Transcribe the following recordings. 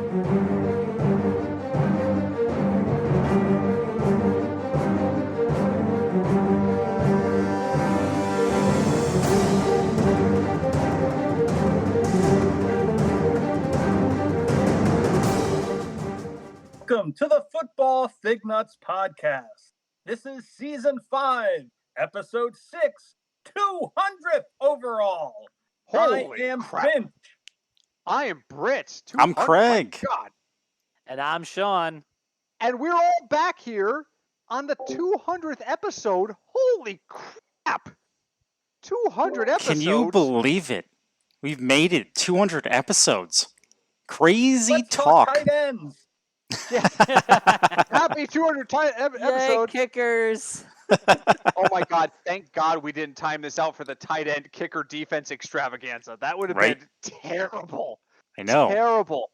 Welcome to the Football Fignuts podcast. This is season 5, episode 6, 200th overall. Holy I am crap. Finch. I am Britt. I'm Craig. My God. And I'm Sean. And we're all back here on the 200th episode. Holy crap. 200 episodes. Can you believe it? We've made it 200 episodes. Crazy Let's talk. Tight ends. Happy 200 episode. Yay, kickers. Oh my God. Thank God we didn't time this out for the tight end kicker defense extravaganza. That would have been terrible. I know. Terrible.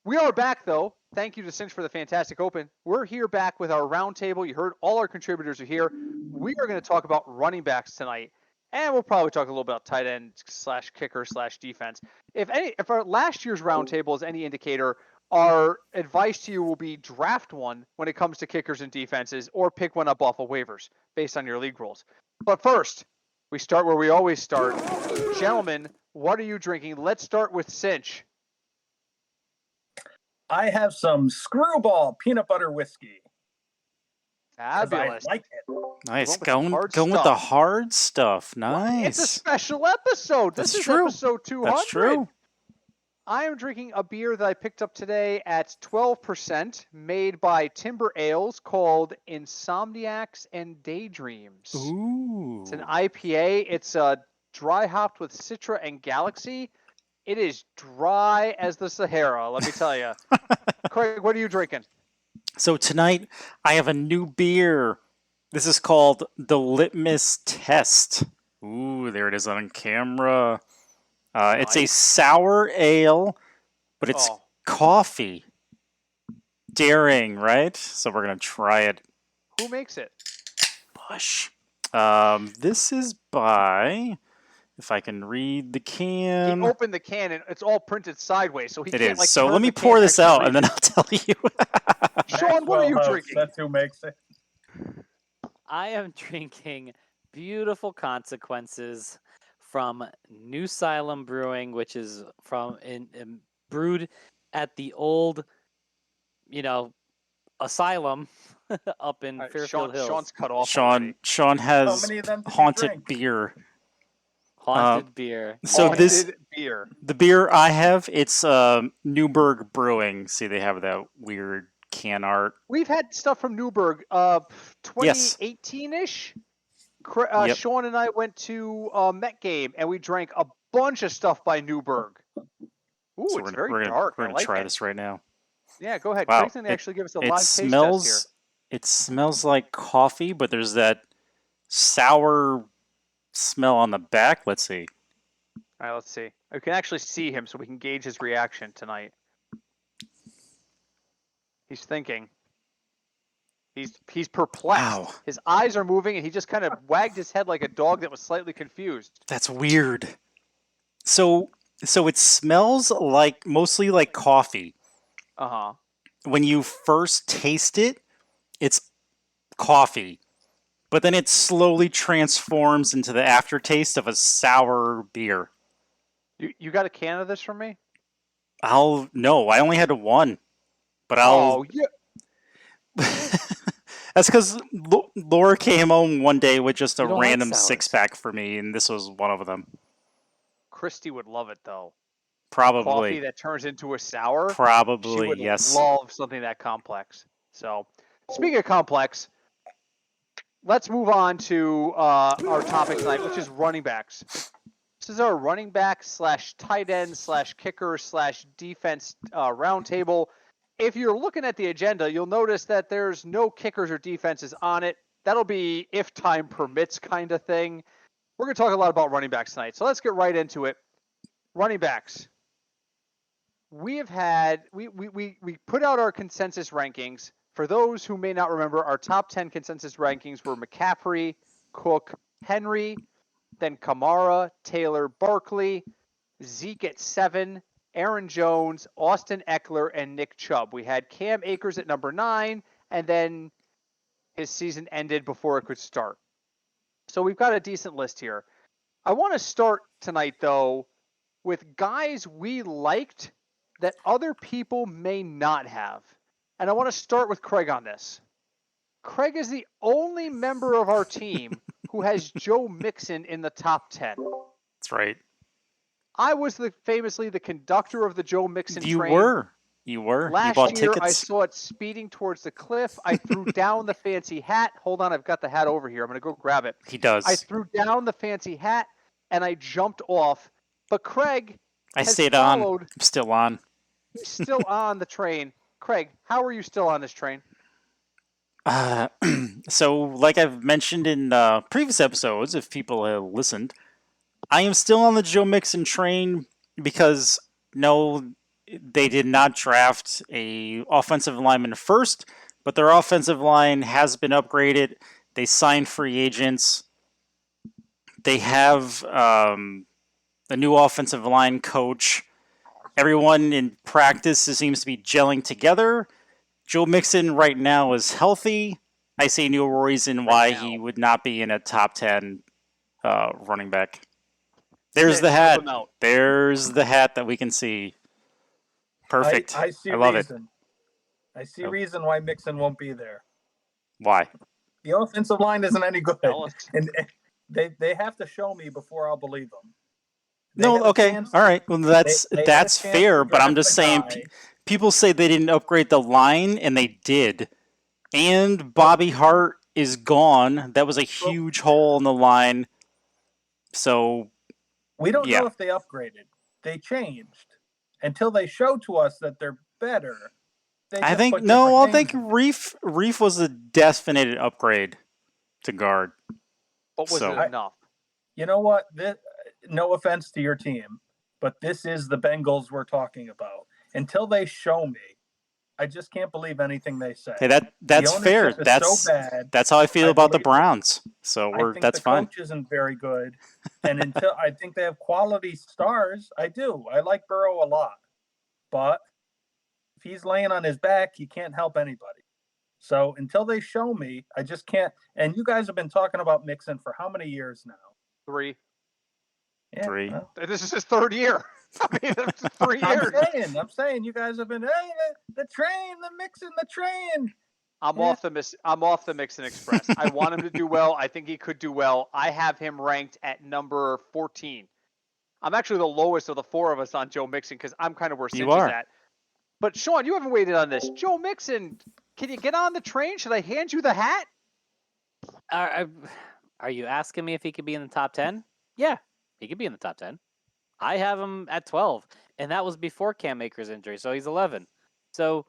We are back, though. Thank you to Cinch for the fantastic open. We're here back with our roundtable. You heard all our contributors are here. We are going to talk about running backs tonight, and we'll probably talk a little bit about tight end / kicker / defense. If our last year's roundtable is any indicator, our advice to you will be draft one when it comes to kickers and defenses, or pick one up off of waivers based on your league rules. But first, we start where we always start. Gentlemen, what are you drinking? Let's start with Cinch. I have some Screwball peanut butter whiskey. 'Cause Fabulous. I like it. Nice. Going with Going the hard with the stuff. hard stuff. Nice. It's a special episode. This That's is true. episode 200. That's true. I am drinking a beer that I picked up today at 12%, made by Timber Ales, called Insomniacs and Daydreams. Ooh. It's an IPA. It's dry hopped with Citra and Galaxy. It is dry as the Sahara, let me tell you. Craig, what are you drinking? So tonight I have a new beer. This is called the Litmus Test. Ooh, there it is on camera. It's a sour ale, but it's coffee. Daring, right? So we're going to try it. Who makes it? Bush. This is by, if I can read the can. He opened the can and it's all printed sideways, so he It can't is. like. So turn let me the pour can this next to out read and then it. I'll tell you. Sean, what are you Maxwell drinking? That's who makes it. I am drinking Beautiful Consequences from New Salem Brewing, which is from brewed at the old, asylum up in Fairfield Hills. Sean's cut off. already. Sean How has many of them did you haunted drink? beer. Haunted beer. So Haunted beer. the beer I have, it's Newburgh Brewing. See, they have that weird can art. We've had stuff from Newburgh, Yes. 2018-ish. Yep. Sean and I went to a Met game, and we drank a bunch of stuff by Newburgh. Ooh, So it's we're very gonna, dark. We're I gonna like try it. this right now. Yeah, go ahead. Wow. Craig's going to actually give us a It live taste test here. smells. It smells like coffee, but there's that sour smell on the back. Let's see. All right, let's see. We can actually see him, so we can gauge his reaction tonight. He's thinking. He's perplexed. Wow. His eyes are moving, and he just kind of wagged his head like a dog that was slightly confused. That's weird. So it smells like mostly like coffee. Uh-huh. When you first taste it, it's coffee. But then it slowly transforms into the aftertaste of a sour beer. You got a can of this from me? No, I only had one. But I'll... Oh, yeah. That's because Laura came home one day with just a You don't like random sours. 6-pack for me, and this was one of them. Christy would love it, though. Coffee Probably. that turns into a sour. She Probably, would yes. love something that complex. So, speaking of complex, let's move on to our topic tonight, which is running backs. This is our running back / tight end / kicker / defense roundtable. If you're looking at the agenda, you'll notice that there's no kickers or defenses on it. That'll be if time permits kind of thing. We're going to talk a lot about running backs tonight. So let's get right into it. Running backs. We have had, we put out our consensus rankings. For those who may not remember, our top 10 consensus rankings were McCaffrey, Cook, Henry, then Kamara, Taylor, Barkley, Zeke at 7, Aaron Jones, Austin Eckler, and Nick Chubb. We had Cam Akers at number 9, and then his season ended before it could start. So we've got a decent list here. I want to start tonight, though, with guys we liked that other people may not have. And I want to start with Craig on this. Craig is the only member of our team who has Joe Mixon in the top 10. That's right. I was famously the conductor of the Joe Mixon You train. were. You Last bought year, tickets. I saw it speeding towards the cliff. I threw down the fancy hat. Hold on, I've got the hat over here. I'm going to go grab it. He does. I threw down the fancy hat, and I jumped off. But Craig I has stayed followed. on. I'm still on. He's still on the train. Craig, how are you still on this train? So, like I've mentioned in previous episodes, if people have listened, I am still on the Joe Mixon train because no, they did not draft a offensive lineman first, but their offensive line has been upgraded. They signed free agents. They have a new offensive line coach. Everyone in practice seems to be gelling together. Joe Mixon right now is healthy. I see no reason why he would not be in a top 10 running back. There's the hat. There's the hat that we can see. Perfect. I see love reason. I see reason why Mixon won't be there. Why? The offensive line isn't any good. And they have to show me before I'll believe them. No, okay. All right. Well, that's fair, but I'm just saying people say they didn't upgrade the line, and they did. And Bobby Hart is gone. That was a huge hole in the line. So we don't know if they upgraded. They changed until they show to us that they're better. I think Reef was a definite upgrade to guard. But was it enough? You know what? No offense to your team, but this is the Bengals we're talking about. Until they show me, I just can't believe anything they say. Hey, that's fair. That's how I feel about the Browns. So that's fine. The coach isn't very good, and until I think they have quality stars, I do. I like Burrow a lot, but if he's laying on his back, he can't help anybody. So until they show me, I just can't. And you guys have been talking about Mixon for how many years now? 3. Yeah, 3. Well, this is his 3rd year. I mean, it's 3 years. I'm saying you guys have been the train, the Mixon, the train. I'm off the Mixon Express. I want him to do well. I think he could do well. I have him ranked at number 14. I'm actually the lowest of the 4 of us on Joe Mixon because I'm kind of where Cinch is at. But Sean, you haven't waited on this. Joe Mixon, can you get on the train? Should I hand you the hat? Are you asking me if he could be in the top 10? Yeah, he could be in the top 10. I have him at 12, and that was before Cam Akers' injury, so he's 11. So,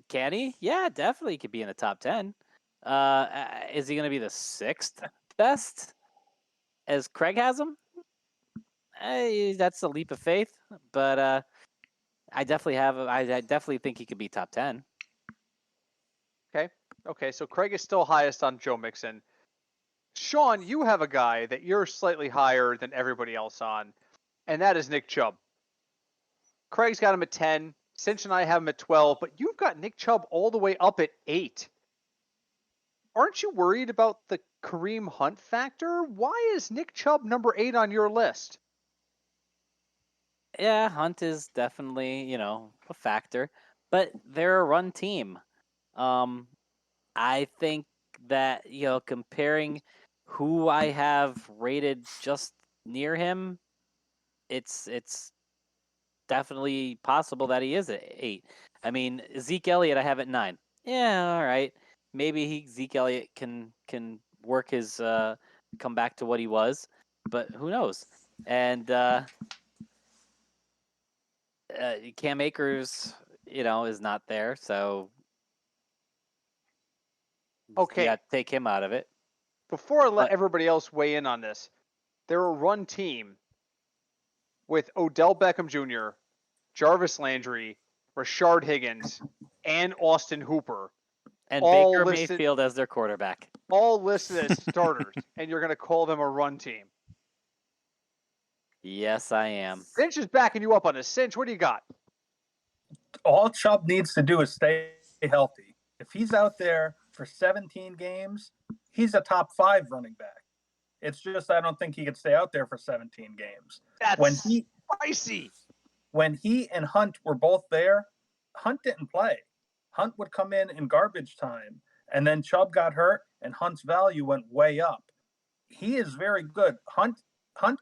can he? Yeah, definitely he could be in the top 10. Is he going to be the 6th best as Craig has him? That's a leap of faith, but I definitely think he could be top 10. Okay, so Craig is still highest on Joe Mixon. Sean, you have a guy that you're slightly higher than everybody else on, and that is Nick Chubb. Craig's got him at 10. Cinch and I have him at 12, but you've got Nick Chubb all the way up at 8. Aren't you worried about the Kareem Hunt factor? Why is Nick Chubb number 8 on your list? Yeah, Hunt is definitely, a factor, but they're a run team. I think that, comparing who I have rated just near him, it's definitely possible that he is at 8. I mean, Zeke Elliott I have at 9. Yeah, all right. Maybe Zeke Elliott can work his come back to what he was, but who knows? And Cam Akers, is not there, so okay, yeah, take him out of it. Before I let everybody else weigh in on this, they're a run team with Odell Beckham Jr., Jarvis Landry, Rashard Higgins, and Austin Hooper. And Baker Mayfield as their quarterback. All listed as starters, and you're going to call them a run team. Yes, I am. Cinch is backing you up on this. Cinch, what do you got? All Chubb needs to do is stay healthy. If he's out there for 17 games, he's a top 5 running back. It's just I don't think he could stay out there for 17 games. That's spicy. When he and Hunt were both there, Hunt didn't play. Hunt would come in garbage time, and then Chubb got hurt, and Hunt's value went way up. He is very good. Hunt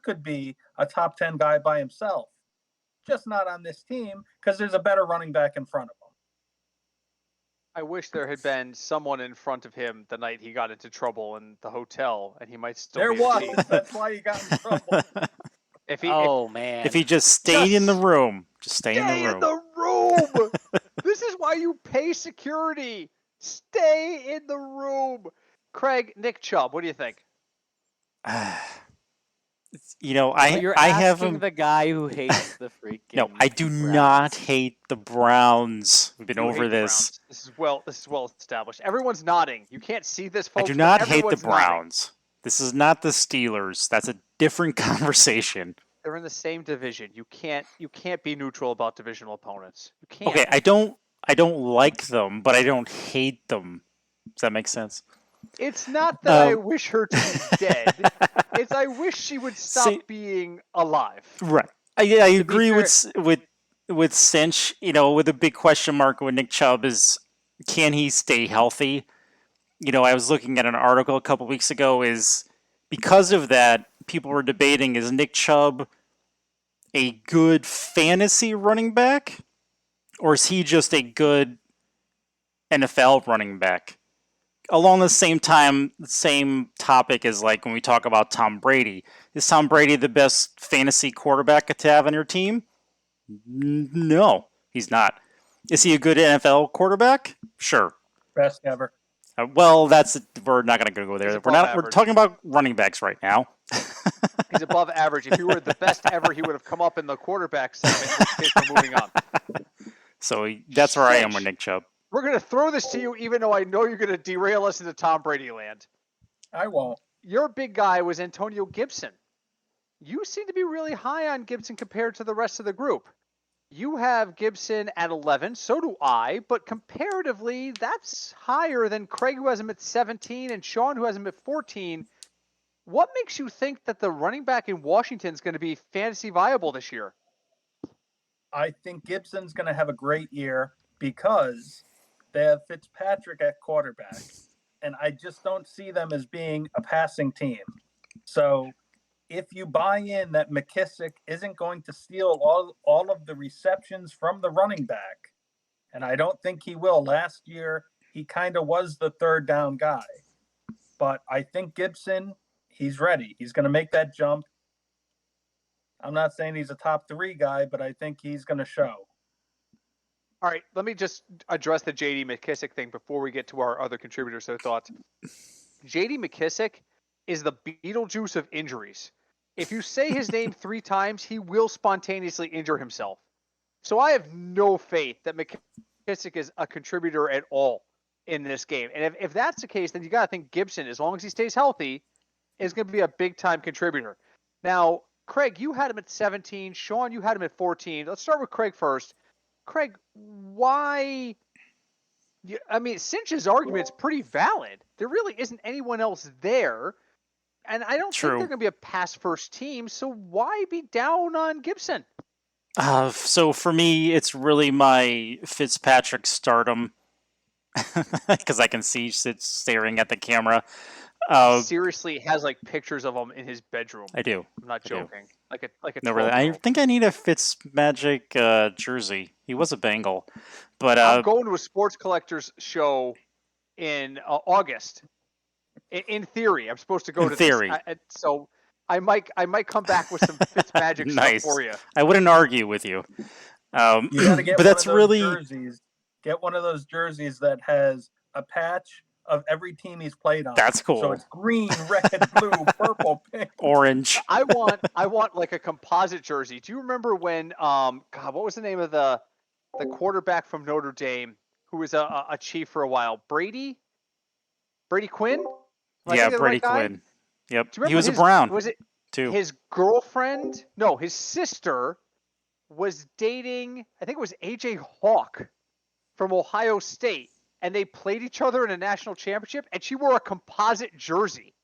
could be a top 10 guy by himself, just not on this team because there's a better running back in front of him. I wish there had been someone in front of him the night he got into trouble in the hotel, and he might still There be a was. cheat. That's why he got in trouble. If If he just stayed in the room, just stay in stay the in the room. This is why you pay security. Stay in the room. Craig, Nick Chubb, what do you think? You know, Well, you're I have asking him. the guy who hates the freaking. No, I do Browns. not hate the Browns. We've been You over hate the this. Browns. This is well established. Everyone's nodding. You can't see this, I folks. do but not hate the everyone's nodding. Browns. This is not the Steelers. That's a different conversation. They're in the same division. You can't be neutral about divisional opponents. You can't. Okay, I don't like them, but I don't hate them. Does that make sense? It's not that I Um, wish her to be dead. It's I wish she would stop See- being alive. Right. I agree fair- with Cinch. You know, with a big question mark with Nick Chubb is, can he stay healthy? You know, I was looking at an article a couple weeks ago. Is because of that, people were debating: is Nick Chubb a good fantasy running back, or is he just a good NFL running back? Along the same topic as like when we talk about Tom Brady. Is Tom Brady the best fantasy quarterback to have on your team? No, he's not. Is he a good NFL quarterback? Sure. Best ever. Well, we're not going to go there. He's We're above not. We're average. talking about running backs right now. He's above average. If he were the best ever, he would have come up in the quarterback segment. In which case we're moving on. So that's where I am with Nick Chubb. We're going to throw this to you, even though I know you're going to derail us into Tom Brady land. I won't. Your big guy was Antonio Gibson. You seem to be really high on Gibson compared to the rest of the group. You have Gibson at 11, so do I, but comparatively, that's higher than Craig, who has him at 17, and Sean, who has him at 14. What makes you think that the running back in Washington is going to be fantasy viable this year? I think Gibson's going to have a great year because they have Fitzpatrick at quarterback, and I just don't see them as being a passing team. So if you buy in that McKissick isn't going to steal all of the receptions from the running back, and I don't think he will. Last year, he kind of was the third down guy. But I think Gibson, he's ready. He's going to make that jump. I'm not saying he's a top 3 guy, but I think he's going to show. All right, let me just address the J.D. McKissick thing before we get to our other contributors' thoughts. J.D. McKissick is the Beetlejuice of injuries. If you say his name 3 times, he will spontaneously injure himself. So I have no faith that McKissick is a contributor at all in this game. And if that's the case, then you got to think Gibson, as long as he stays healthy, is going to be a big-time contributor. Now, Craig, you had him at 17. Sean, you had him at 14. Let's start with Craig first. Craig, why? I mean, Cinch's argument's pretty valid. There really isn't anyone else there. And I don't think they're going to be a pass-first team, so why be down on Gibson? So for me, it's really my Fitzpatrick stardom because I can see staring at the camera. Seriously has like pictures of him in his bedroom. I do. I'm not joking. Like a. No, really. I think I need a Fitzmagic jersey. He was a Bengal, but I'm going to a sports collectors show in August. In theory, I'm supposed to go to theory. This. So I might come back with some Fitzmagic Nice. stuff for you. I wouldn't argue with you. You got to get but that's one of those really jerseys. Get one of those jerseys that has a patch of every team he's played on. That's cool. So it's green, red, blue, purple, pink, orange. I want like a composite jersey. Do you remember when what was the name of the quarterback from Notre Dame who was a Chief for a while? Brady Quinn? Yeah, Brady Quinn. Yep. He was a his, Brown. Was it 2. his sister was dating, I think it was AJ Hawk from Ohio State, and they played each other in a national championship, and she wore a composite jersey.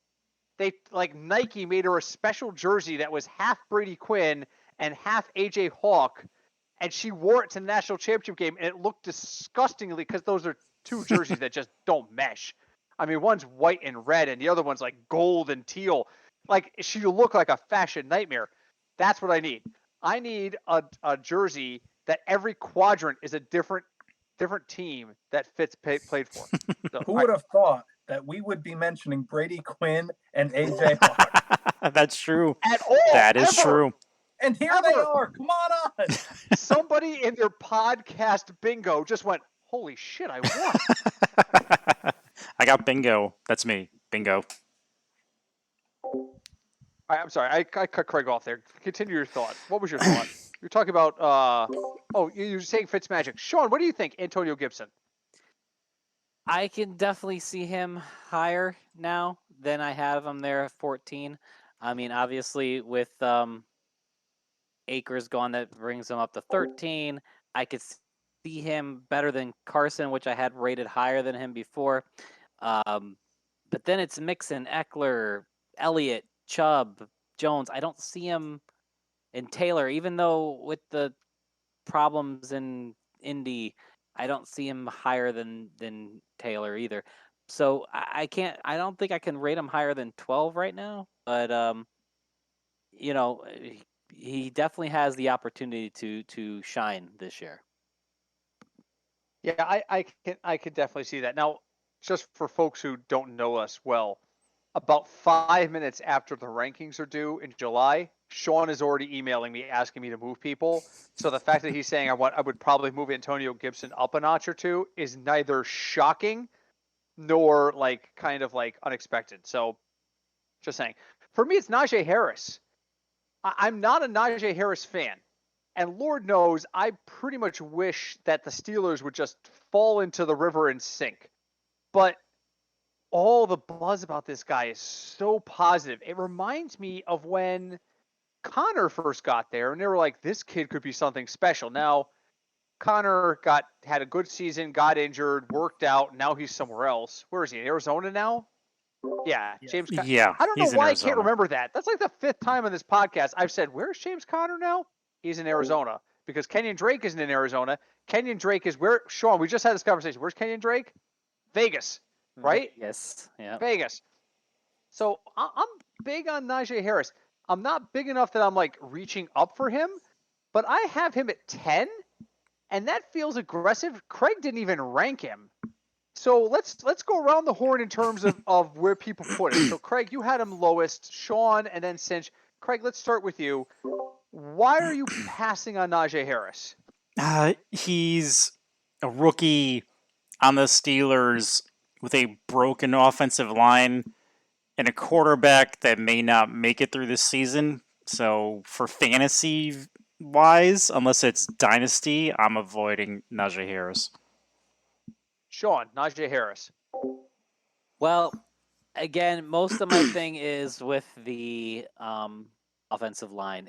Nike made her a special jersey that was half Brady Quinn and half AJ Hawk, and she wore it to the national championship game, and it looked disgustingly, because those are two jerseys that just don't mesh. I mean, one's white and red, and the other one's like gold and teal. Like, she looked like a fashion nightmare. That's what I need. I need a jersey that every quadrant is a different team that Fitz played for. So, Who would have thought that we would be mentioning Brady Quinn and AJ Hawk? That's true. At all. That is ever. true. And here they are. Come on. Somebody in their podcast bingo just went, holy shit, I won. I got bingo. That's me. Bingo. I'm sorry, I cut Craig off there. Continue your thought. What was your thought? You're talking about, you're saying Fitzmagic. Sean, what do you think, Antonio Gibson? I can definitely see him higher now than I have him there at 14. I mean, obviously, with Akers gone, that brings him up to 13. I could see him better than Carson, which I had rated higher than him before. But then it's Mixon, Eckler, Elliott, Chubb, Jones. I don't see him in Taylor, even though with the problems in Indy, I don't see him higher than Taylor either. So I don't think I can rate him higher than 12 right now. But he definitely has the opportunity to shine this year. Yeah, I can definitely see that. Now, just for folks who don't know us well, about 5 minutes after the rankings are due in July, Sean is already emailing me asking me to move people. So the fact that he's saying I would probably move Antonio Gibson up a notch or two is neither shocking nor kind of unexpected. So just saying. For me, it's Najee Harris. I'm not a Najee Harris fan. And Lord knows, I pretty much wish that the Steelers would just fall into the river and sink. But all the buzz about this guy is so positive. It reminds me of when Connor first got there, and they were like, this kid could be something special. Now, Connor had a good season, got injured, worked out. Now he's somewhere else. Where is he? In Arizona now? Yeah, Yes. James Conner. Yeah, I don't know he's in why I Arizona. can't remember that. That's like the 5th time on this podcast I've said, where's James Conner now? He's in Arizona. Because Kenyon Drake isn't in Arizona. Kenyon Drake is where? Sean, we just had this conversation. Where's Kenyon Drake? Vegas, right? Yes. Yeah. Vegas. So I'm big on Najee Harris. I'm not big enough that I'm reaching up for him, but I have him at 10, and that feels aggressive. Craig didn't even rank him. So let's go around the horn in terms of where people put it. So Craig, you had him lowest, Sean, and then Cinch. Craig, let's start with you. Why are you passing on Najee Harris? He's a rookie on the Steelers with a broken offensive line and a quarterback that may not make it through this season. So for fantasy wise, unless it's dynasty, I'm avoiding Najee Harris. Sean, Najee Harris. Well, again, most of my thing is with the offensive line.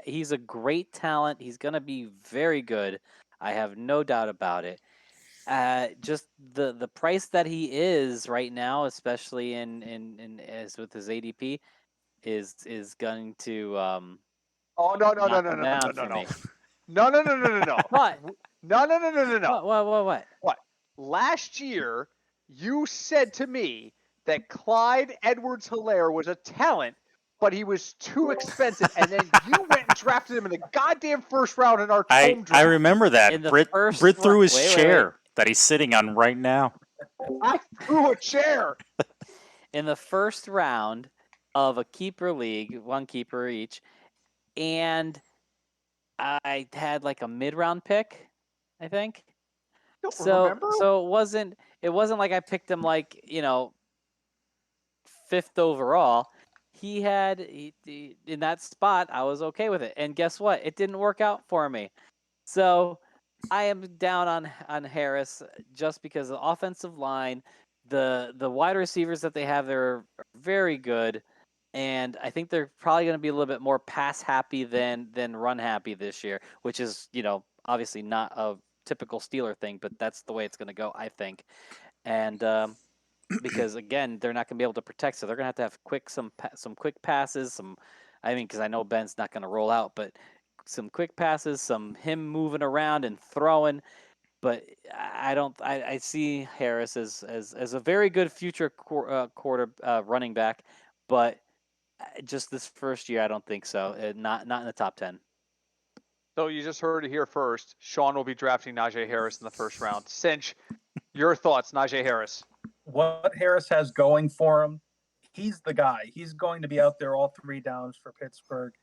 He's a great talent. He's going to be very good. I have no doubt about it. Just the price that he is right now, especially in as with his ADP, is going to Oh no knock him down for me. No. What? No. What? Last year, you said to me that Clyde Edwards-Helaire was a talent, but he was too expensive, and then you went and drafted him in the goddamn first round in our home draft. I remember that. In the Brit first threw his wait. chair that he's sitting on right now. I threw a chair. In the first round of a keeper league, one keeper each, and I had a mid-round pick, I think. Don't So remember? so it wasn't like I picked him 5th overall. He in that spot, I was okay with it. And guess what? It didn't work out for me. So I am down on Harris just because the offensive line, the wide receivers that they have there are very good. and I think they're probably going to be a little bit more pass happy than run happy this year, which is obviously not a typical Steeler thing, but that's the way it's going to go, I think. And because again, they're not going to be able to protect, so they're going to have some quick passes, because I know Ben's not going to roll out, but some quick passes, some him moving around and throwing. But I see Harris as a very good future quarter running back, but just this first year, I don't think so. Not in the top 10. So you just heard it here first. Sean will be drafting Najee Harris in the first round. Cinch, your thoughts, Najee Harris? What Harris has going for him, he's the guy. He's going to be out there all 3 downs for Pittsburgh.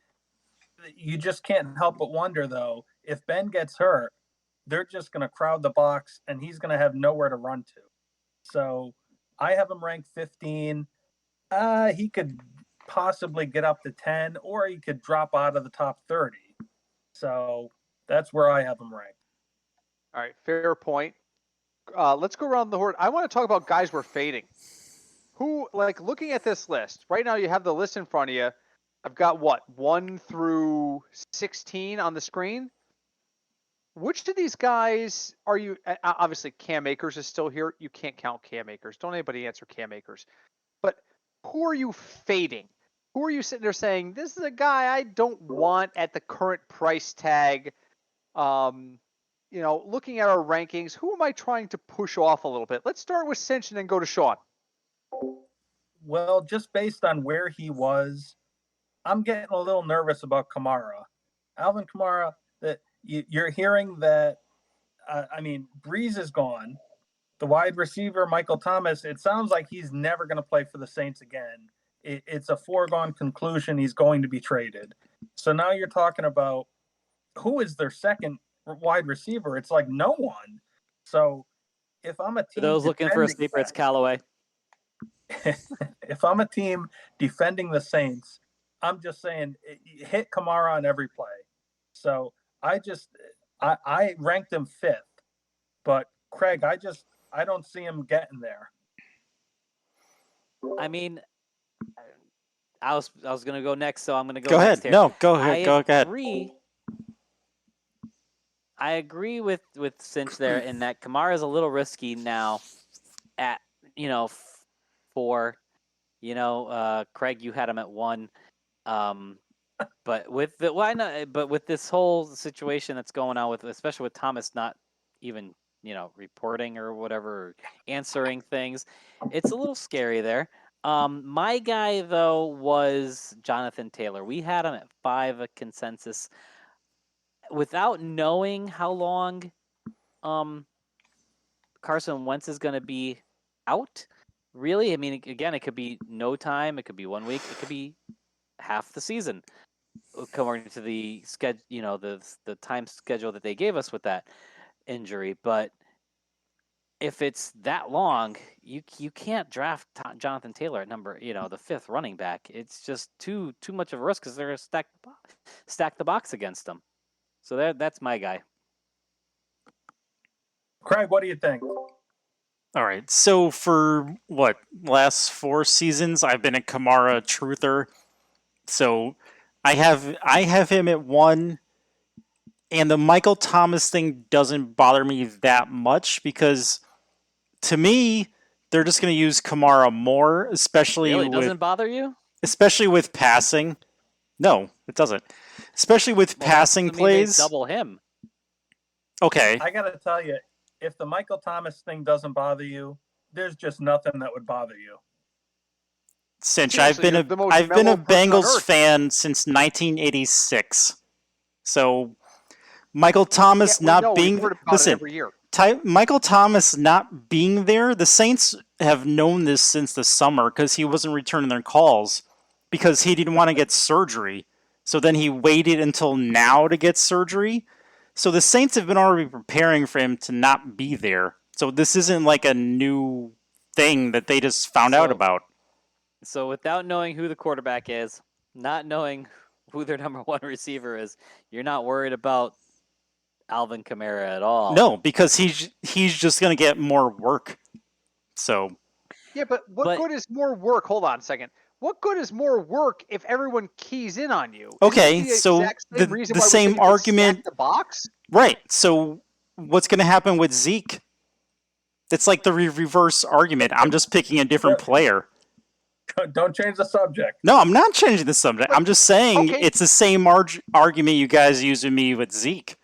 You just can't help but wonder, though, if Ben gets hurt, they're just going to crowd the box, and he's going to have nowhere to run to. So I have him ranked 15. He could possibly get up to 10, or he could drop out of the top 30. So that's where I have him ranked. All right, fair point. Let's go around the horn. I want to talk about guys we're fading. Who, looking at this list, right now you have the list in front of you. I've got 1 through 16 on the screen. Which of these guys are you? Obviously, Cam Akers is still here. You can't count Cam Akers. Don't anybody answer Cam Akers. But who are you fading? Who are you sitting there saying, this is a guy I don't want at the current price tag? Looking at our rankings, who am I trying to push off a little bit? Let's start with Cinch and then go to Sean. Well, just based on where he was, I'm getting a little nervous about Kamara. Alvin Kamara, that you're hearing that, Breeze is gone. The wide receiver, Michael Thomas, it sounds like he's never going to play for the Saints again. It's a foregone conclusion he's going to be traded. So now you're talking about who is their second wide receiver? It's like no one. So if I'm a team, for those looking for a sleeper, it's Callaway. If I'm a team defending the Saints, I'm just saying hit Kamara on every play. So I ranked him 5th, but Craig, I don't see him getting there. I was going to go next, so I'm going to Go next ahead. Here. No, go ahead. Go ahead. I agree with Cinch there in that Kamara is a little risky now at 4. Craig, you had him at 1. But with But with this whole situation that's going on especially with Thomas not even reporting or whatever, or answering things, it's a little scary there. My guy though was Jonathan Taylor. We had him at 5, a consensus, without knowing how long Carson Wentz is going to be out. Really, again, it could be no time, it could be 1 week, it could be half the season, according to the schedule, the time schedule that they gave us with that injury. But if it's that long, you can't draft Jonathan Taylor at number, the 5th running back. It's just too much of a risk because they're going to stack the box against them. So that's my guy. Craig, what do you think? All right. So for last 4 seasons, I've been a Kamara truther. So I have him at 1, and the Michael Thomas thing doesn't bother me that much because to me they're just going to use Kamara more, especially really doesn't bother you? Especially with passing. No, it doesn't. Especially with passing plays. Double him. Okay. I got to tell you, if the Michael Thomas thing doesn't bother you, there's just nothing that would bother you. Cinch, I've been a Bengals fan since 1986. So Michael Thomas Michael Thomas not being there, the Saints have known this since the summer because he wasn't returning their calls because he didn't want to get surgery. So then he waited until now to get surgery. So the Saints have been already preparing for him to not be there. So this isn't like a new thing that they just found out about. So without knowing who the quarterback is, not knowing who their number 1 receiver is, you're not worried about Alvin Kamara at all. No, because he's just going to get more work. So yeah, but what good is more work? Hold on a second. what good is more work if everyone keys in on you? Okay, Isn't it the so exact same the reason why same we say you can stack argument, the box? right? So what's going to happen with Zeke? It's like the reverse argument. I'm just picking a different player. Don't change the subject. No, I'm not changing the subject. I'm just saying Okay. it's the same argument you guys use with me with Zeke.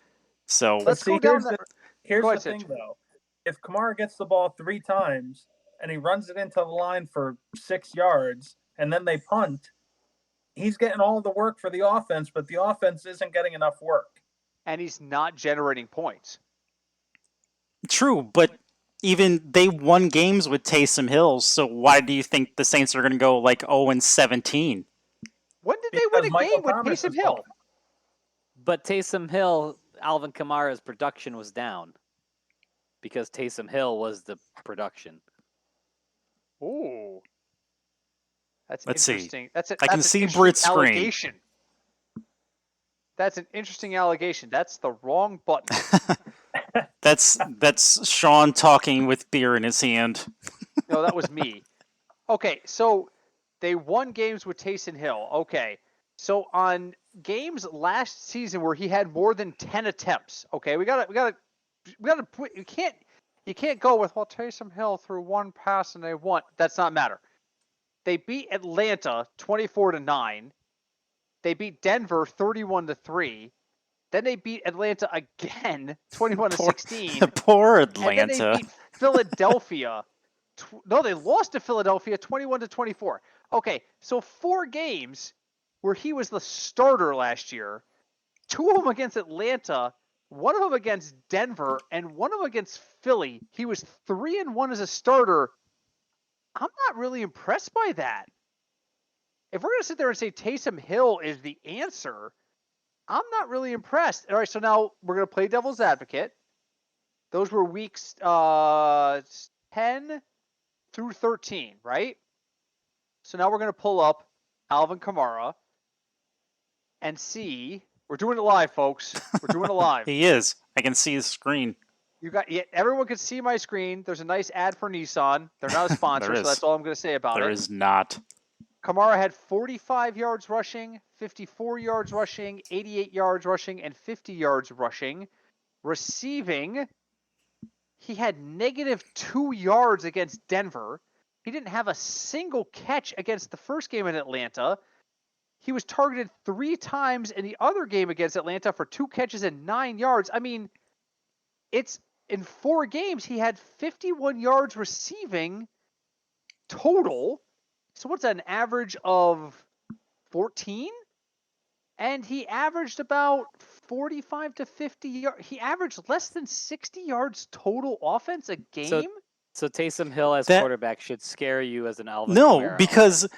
So Let's go down that. Here's Go the ahead, thing, Sitch. though. If Kamara gets the ball 3 times and he runs it into the line for 6 yards and then they punt, he's getting all the work for the offense, but the offense isn't getting enough work. And he's not generating points. true, but even they won games with Taysom Hill. So why do you think the Saints are going to go like 0-17? When did they Because win a Michael game with Thomas Taysom is Hill? But Taysom Hill, Alvin Kamara's production was down because Taysom Hill was the production. Ooh. That's Let's see. interesting. That's I can an see interesting Britt's screen. allegation. That's an interesting allegation. That's the wrong button. That's Sean talking with beer in his hand. No, that was me. Okay, so they won games with Taysom Hill. Okay, so on games last season where he had more than 10 attempts. Okay, we gotta. You can't go with Taysom Hill threw one pass and they won. That's not matter. They beat Atlanta 24-9. They beat Denver 31-3. Then they beat Atlanta again 21-16. Poor And then they Atlanta. beat Philadelphia. No, they lost to Philadelphia 21-24. Okay, so 4 games where he was the starter last year. 2 of them against Atlanta, 1 of them against Denver, and 1 of them against Philly. He was 3-1 as a starter. I'm not really impressed by that. If we're going to sit there and say Taysom Hill is the answer, I'm not really impressed. All right, so now we're going to play devil's advocate. Those were weeks 10 through 13, right? So now we're going to pull up Alvin Kamara and see. We're doing it live, folks. We're doing it live. He is. I can see his screen. Everyone can see my screen. There's a nice ad for Nissan. They're not a sponsor, so that's all I'm going to say about it. There is not. Kamara had 45 yards rushing, 54 yards rushing, 88 yards rushing, and 50 yards rushing. Receiving, he had -2 yards against Denver. He didn't have a single catch against the first game in Atlanta. He was targeted 3 times in the other game against Atlanta for 2 catches and 9 yards. I mean, it's in 4 games, he had 51 yards receiving total. So what's that, an average of 14? And he averaged about 45 to 50 yards. He averaged less than 60 yards total offense a game? So Taysom Hill as That- quarterback should scare you as an Alvin No, Kamara because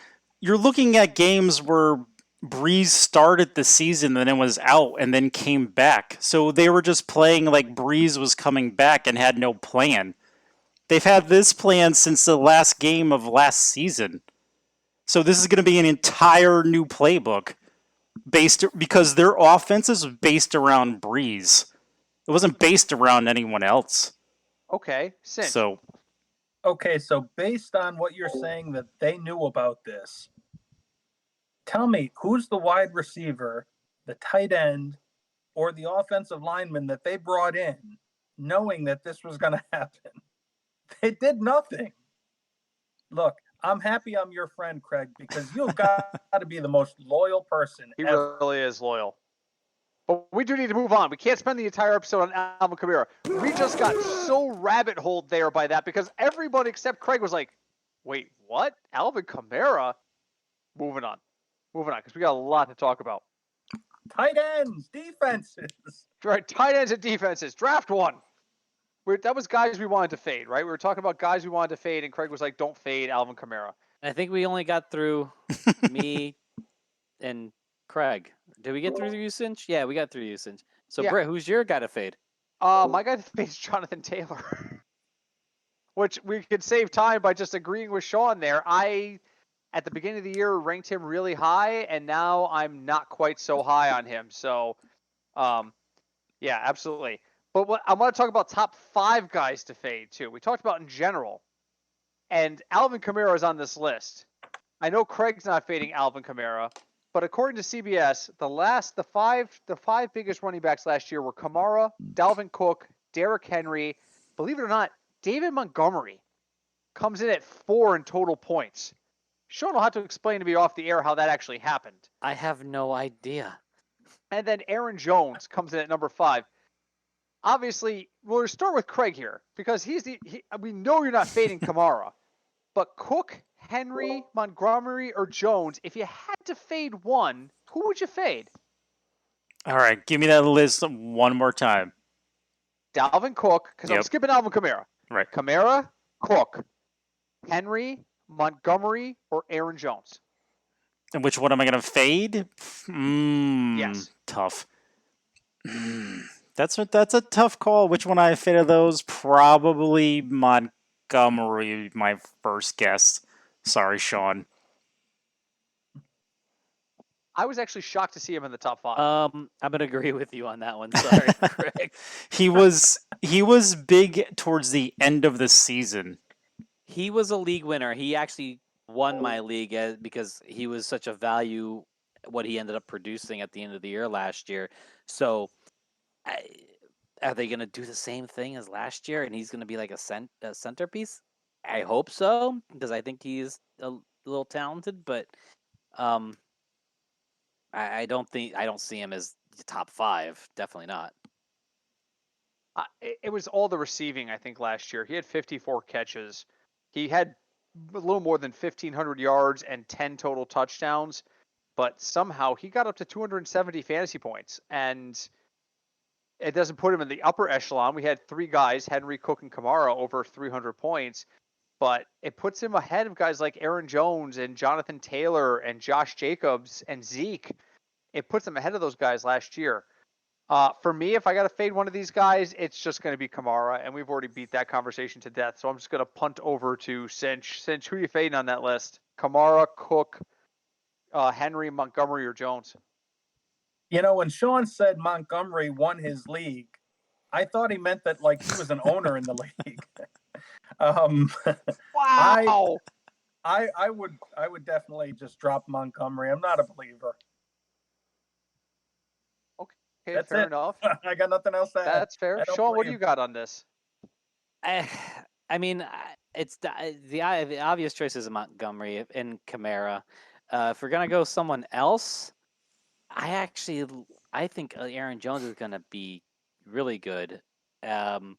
you're looking at games where Breeze started the season and then was out and then came back. So they were just playing like Breeze was coming back and had no plan. They've had this plan since the last game of last season. So this is going to be an entire new playbook because their offense is based around Breeze. It wasn't based around anyone else. Okay, Okay, so based on what you're saying that they knew about this, tell me, who's the wide receiver, the tight end, or the offensive lineman that they brought in knowing that this was going to happen? They did nothing. Look, I'm happy I'm your friend, Craig, because you've got to be the most loyal person He ever. really is loyal. But we do need to move on. We can't spend the entire episode on Alvin Kamara. We just got so rabbit holed there by that because everybody except Craig was like, wait, what? Alvin Kamara? Moving on, because we got a lot to talk about. Tight ends, defenses. Right, tight ends and defenses. Draft 1. That was guys we wanted to fade, right? We were talking about guys we wanted to fade, and Craig was like, don't fade Alvin Kamara. I think we only got through me and Craig. Did we get through usage? Yeah, we got through usage. So, Yeah. Britt, who's your guy to fade? My guy to fade is Jonathan Taylor. Which we could save time by just agreeing with Sean there. At the beginning of the year, ranked him really high, and now I'm not quite so high on him. So, yeah, absolutely. But I want to talk about top 5 guys to fade, too. We talked about in general. And Alvin Kamara is on this list. I know Craig's not fading Alvin Kamara, but according to CBS, the five biggest running backs last year were Kamara, Dalvin Cook, Derrick Henry. Believe it or not, David Montgomery comes in at 4 in total points. Sean will have to explain to me off the air how that actually happened. I have no idea. And then Aaron Jones comes in at number 5. Obviously, we'll start with Craig here because we know you're not fading Kamara, but Cook, Henry, Montgomery, or Jones, if you had to fade one, who would you fade? All right, give me that list one more time. Dalvin Cook, because I'm Yep. skipping Alvin Kamara. Right. Kamara, Cook, Henry, Montgomery, or Aaron Jones? And which one am I going to fade? Yes. Tough. That's a tough call. Which one I fade of those? Probably Montgomery, my first guess. Sorry, Sean. I was actually shocked to see him in the top 5. I'm gonna agree with you on that one. Sorry, Craig. He was big towards the end of the season. He was a league winner. He actually won my league because he was such a value. What he ended up producing at the end of the year last year. So, are they going to do the same thing as last year? And he's going to be like a centerpiece. I hope so because I think he's a little talented. But I don't see him as the top 5. Definitely not. It was all the receiving, I think, last year. He had 54 catches. He had a little more than 1,500 yards and 10 total touchdowns, but somehow he got up to 270 fantasy points, and it doesn't put him in the upper echelon. We had 3 guys, Henry, Cook, and Kamara, over 300 points, but it puts him ahead of guys like Aaron Jones and Jonathan Taylor and Josh Jacobs and Zeke. It puts him ahead of those guys last year. For me, if I got to fade one of these guys, it's just going to be Kamara, and we've already beat that conversation to death. So I'm just going to punt over to Cinch. Cinch, who are you fading on that list? Kamara, Cook, Henry, Montgomery, or Jones? You know, when Sean said Montgomery won his league, I thought he meant that like he was an owner in the league. Wow. I would definitely just drop Montgomery. I'm not a believer. Okay, That's fair it. enough. I got nothing else to add. That's fair. I don't Sean, what blame do you him. got on this? I mean, it's the obvious choice is Montgomery and Kamara. If we're gonna go someone else, I think Aaron Jones is gonna be really good. And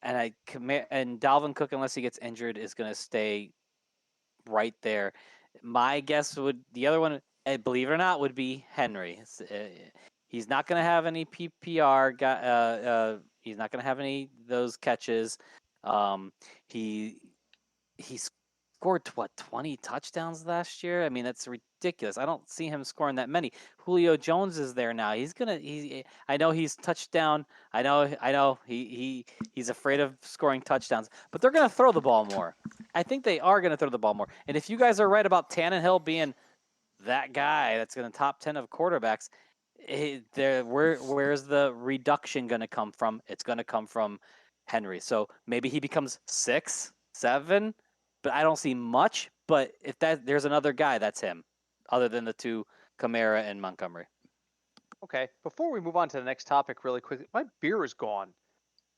Dalvin Cook, unless he gets injured, is gonna stay right there. My guess the other one, believe it or not, would be Henry. He's not going to have any PPR. He's not going to have any those catches. He scored 20 touchdowns last year. I mean, that's ridiculous. I don't see him scoring that many. Julio Jones is there now. I know he's touchdown. I know he's afraid of scoring touchdowns, but they're going to throw the ball more. I think they are going to throw the ball more. And if you guys are right about Tannehill being that guy that's going to top 10 of quarterbacks, where's the reduction going to come from? It's going to come from Henry. So maybe he becomes 6, 7, but I don't see much. But if there's another guy, that's him, other than the 2, Kamara and Montgomery. Okay, before we move on to the next topic really quickly, my beer is gone.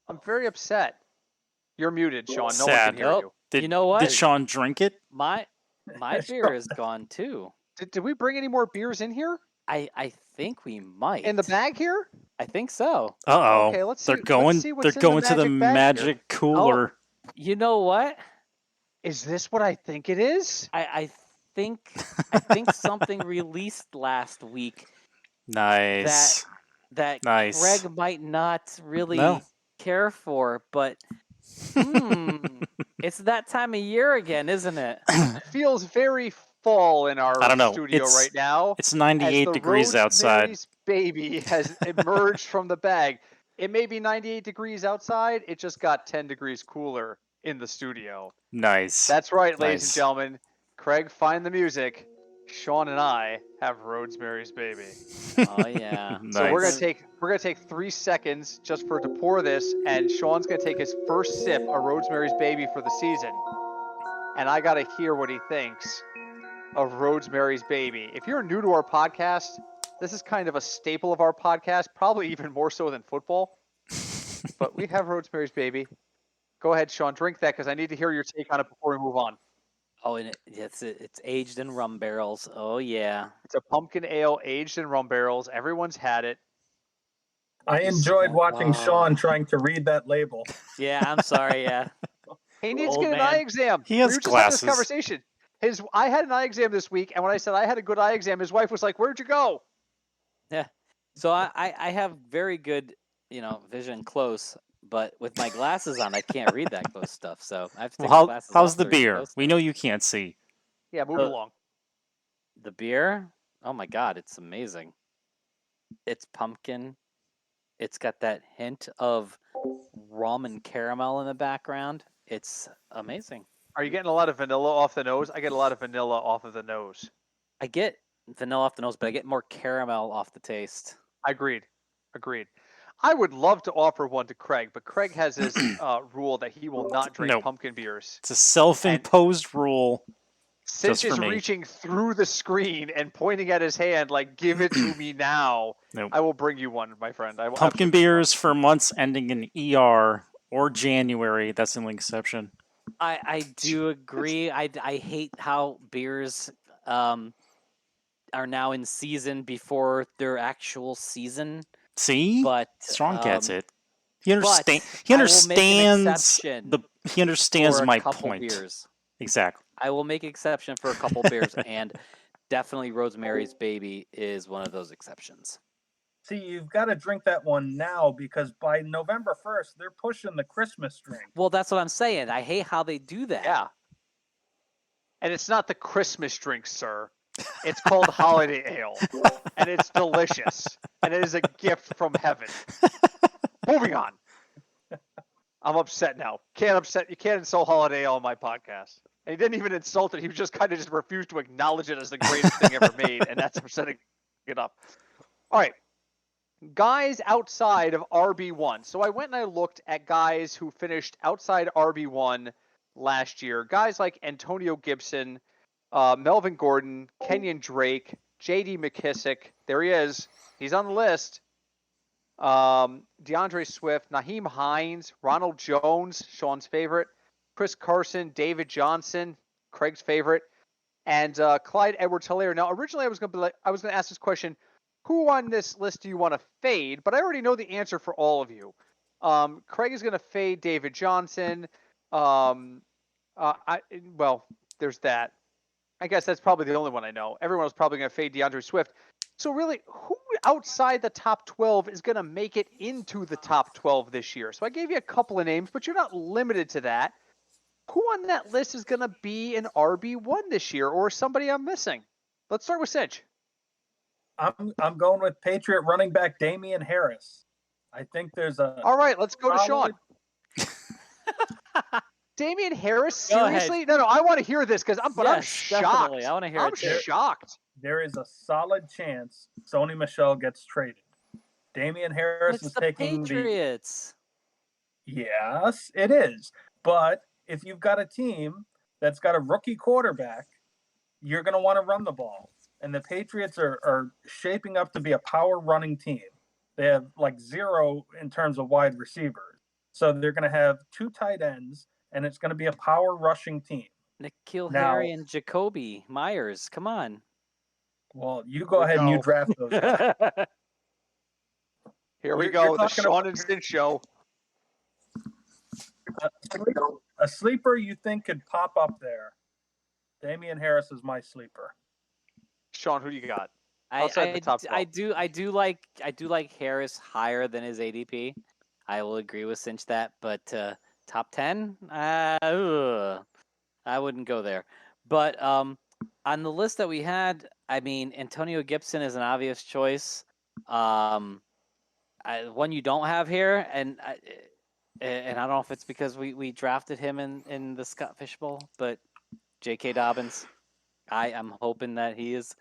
I'm very upset. You're muted, Sean. No one Sad. can hear you. You know what? Did Sean drink it? My beer is gone too. Did we bring any more beers in here? I think we might. In the bag here? I think so. Uh-oh. Okay, let's see. They're going Let's see what's they're going in to the magic bag here. magic cooler. You know what? Is this what I think it is? I think something released last week Nice. that Nice. Greg might not really No. care for, but it's that time of year again, isn't it? Feels very fall in our I don't know. studio It's- right now. It's as 98 the degrees outside. Rosemary's Baby has emerged from the bag. It may be 98 degrees outside. It just got 10 degrees cooler in the studio. Nice. That's right, ladies and Nice. gentlemen. Craig, find the music. Sean and I have Rosemary's Baby. Oh yeah. Nice. So we're gonna take 3 seconds just to pour this, and Sean's gonna take his first sip of Rosemary's Baby for the season, and I gotta hear what he thinks. of Rosemary's Baby. If you're new to our podcast, this is kind of a staple of our podcast, probably even more so than football. But we have Rosemary's Baby. Go ahead, Sean. Drink that because I need to hear your take on it before we move on. Oh, and it's aged in rum barrels. Oh yeah. It's a pumpkin ale aged in rum barrels. Everyone's had it. I enjoyed watching Sean trying to read that label. Yeah, I'm sorry. Yeah. He needs to Old get an man. eye exam. He has We just had glasses. this conversation. I had an eye exam this week, and when I said I had a good eye exam, his wife was like, "Where'd you go?" Yeah. So I have very good, vision close, but with my glasses on, I can't read that close stuff. So I have to take my Well, glasses how's off the to read beer? close We stuff. know you can't see. Yeah, move along. The beer, oh my god, it's amazing. It's pumpkin. It's got that hint of rum and caramel in the background. It's amazing. Are you getting a lot of vanilla off the nose? I get a lot of vanilla off of the nose. I get vanilla off the nose, but I get more caramel off the taste. Agreed. I would love to offer one to Craig, but Craig has this rule that he will not drink No. pumpkin beers. It's a self-imposed rule. Since Just for is me. reaching through the screen and pointing at his hand like, "Give it to me now." Nope. I will bring you one, my friend. I will Pumpkin absolutely bring you one. beers for months ending in ER or January. That's an exception. I do agree. I hate how beers are now in season before their actual season. See? But Strong gets it. He but understand. He I will make an understands exception the. He understands for a my couple point. beers. Exactly. I will make an exception for a couple beers, and definitely Rosemary's Baby is one of those exceptions. See, you've got to drink that one now because by November 1st, they're pushing the Christmas drink. Well, that's what I'm saying. I hate how they do that. Yeah. And it's not the Christmas drink, sir. It's called Holiday Ale, and it's delicious, and it is a gift from heaven. Moving on. I'm upset now. You can't insult Holiday Ale on my podcast. And he didn't even insult it. He just kind of just refused to acknowledge it as the greatest thing ever made, and that's upsetting enough. All right. Guys outside of RB1. So I went and I looked at guys who finished outside RB1 last year. Guys like Antonio Gibson, Melvin Gordon, Kenyon Drake, J.D. McKissick. There he is. He's on the list. DeAndre Swift, Naheem Hines, Ronald Jones, Sean's favorite, Chris Carson, David Johnson, Craig's favorite, and Clyde Edwards-Helaire. Now, originally I was going to ask this question: who on this list do you want to fade? But I already know the answer for all of you. Craig is going to fade David Johnson. There's that. I guess that's probably the only one I know. Everyone was probably going to fade DeAndre Swift. So really, who outside the top 12 is going to make it into the top 12 this year? So I gave you a couple of names, but you're not limited to that. Who on that list is going to be an RB1 this year, or somebody I'm missing? Let's start with Cinch. I'm going with Patriot running back Damian Harris. I think there's a. All right, let's go to solid- Sean. Damian Harris? Go ahead. Seriously? No, I want to hear this because I'm Yes, shocked. definitely. I want to hear I'm it too. shocked. There is a solid chance Sony Michel gets traded. Damian Harris It's is the taking Patriots. Yes, it is. But if you've got a team that's got a rookie quarterback, you're going to want to run the ball. And the Patriots are shaping up to be a power running team. They have like zero in terms of wide receivers. So they're going to have two tight ends, and it's going to be a power rushing team. Nikhil Now- Harry and Jacoby Myers. Come on. Well, you go ahead and you draft those guys. Here we You're go. The talking Sean about- and Cinch show. A sleeper you think could pop up there. Damian Harris is my sleeper. Sean, who do you got? I Outside the top 12. I do like Harris higher than his ADP. I will agree with Cinch that, but top 10, I wouldn't go there. But on the list that we had, I mean, Antonio Gibson is an obvious choice. One you don't have here, and I don't know if it's because we drafted him in the Scott Fish Bowl, but J.K. Dobbins, I am hoping that he is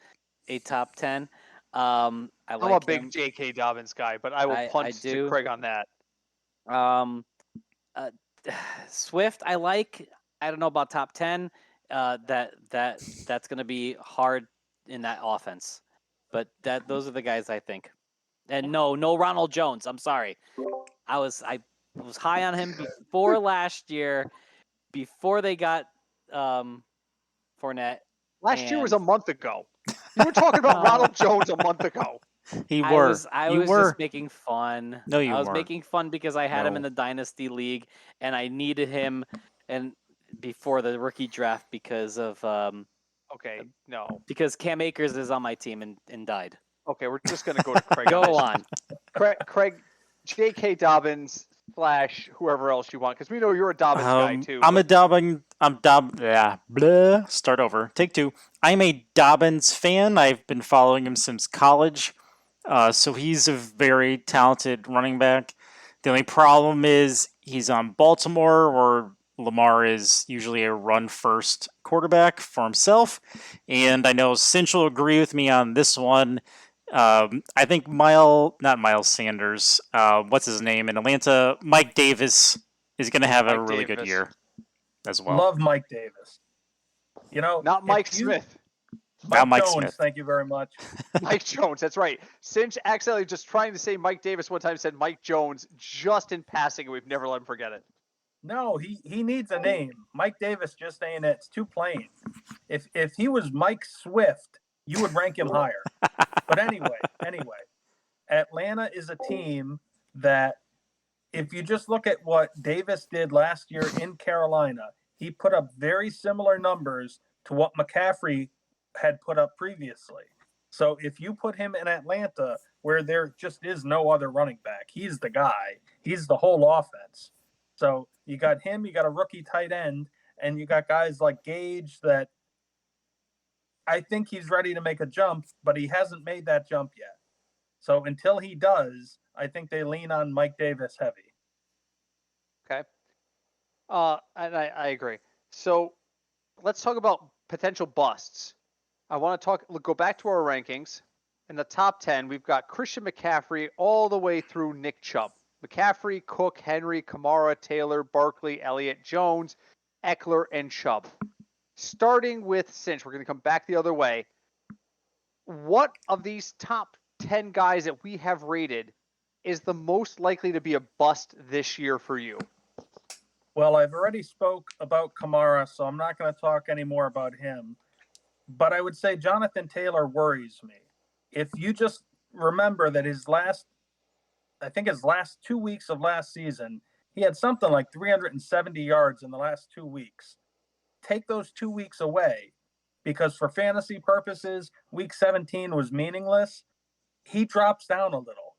a top 10. I'm I'm a big J.K. Dobbins guy, but I will punt to do. Craig on that. Swift, I like. I don't know about top 10. that's going to be hard in that offense. But those are the guys I think. And no Ronald Jones. I'm sorry. I was high on him before last year, before they got Fournette. Last year was a And month ago. You were talking about Ronald Jones a month ago. I was just making fun. No, you I was weren't. making fun because I had him in No. the dynasty league, and I needed him, and before the rookie draft because of Okay, no. because Cam Akers is on my team and died. Okay, we're just gonna go to Craig. Go on. Craig, J.K. Dobbins / whoever else you want, because we know you're a Dobbins guy too. Blah. Start over. Take two. I'm a Dobbins fan. I've been following him since college. So he's a very talented running back. The only problem is he's on Baltimore, where Lamar is usually a run-first quarterback for himself. And I know Cinch will agree with me on this one. I think not Miles Sanders, what's his name in Atlanta? Mike Davis is going to have a really good year as well. Love Mike Davis. Not Mike Smith. Mike Jones, Smith. Thank you very much. Mike Jones, that's right. Cinch accidentally just trying to say Mike Davis one time said Mike Jones just in passing, and we've never let him forget it. No, he needs a name. Mike Davis just ain't it. It's too plain. If he was Mike Swift, you would rank him higher. But anyway, Atlanta is a team that if you just look at what Davis did last year in Carolina, he put up very similar numbers to what McCaffrey had put up previously. So if you put him in Atlanta, where there just is no other running back, he's the guy. He's the whole offense. So you got him, you got a rookie tight end, and you got guys like Gage that I think he's ready to make a jump, but he hasn't made that jump yet. So until he does, I think they lean on Mike Davis heavy. Okay. And I agree. So let's talk about potential busts. I want to go back to our rankings. In the top 10, we've got Christian McCaffrey all the way through Nick Chubb. McCaffrey, Cook, Henry, Kamara, Taylor, Barkley, Elliott, Jones, Eckler, and Chubb. Starting with Cinch, we're going to come back the other way. What of these top 10 guys that we have rated is the most likely to be a bust this year for you? Well, I've already spoke about Kamara, so I'm not going to talk any more about him. But I would say Jonathan Taylor worries me. If you just remember that his last 2 weeks of last season, he had something like 370 yards in the last 2 weeks. Take those 2 weeks away, because for fantasy purposes, week 17 was meaningless. He drops down a little.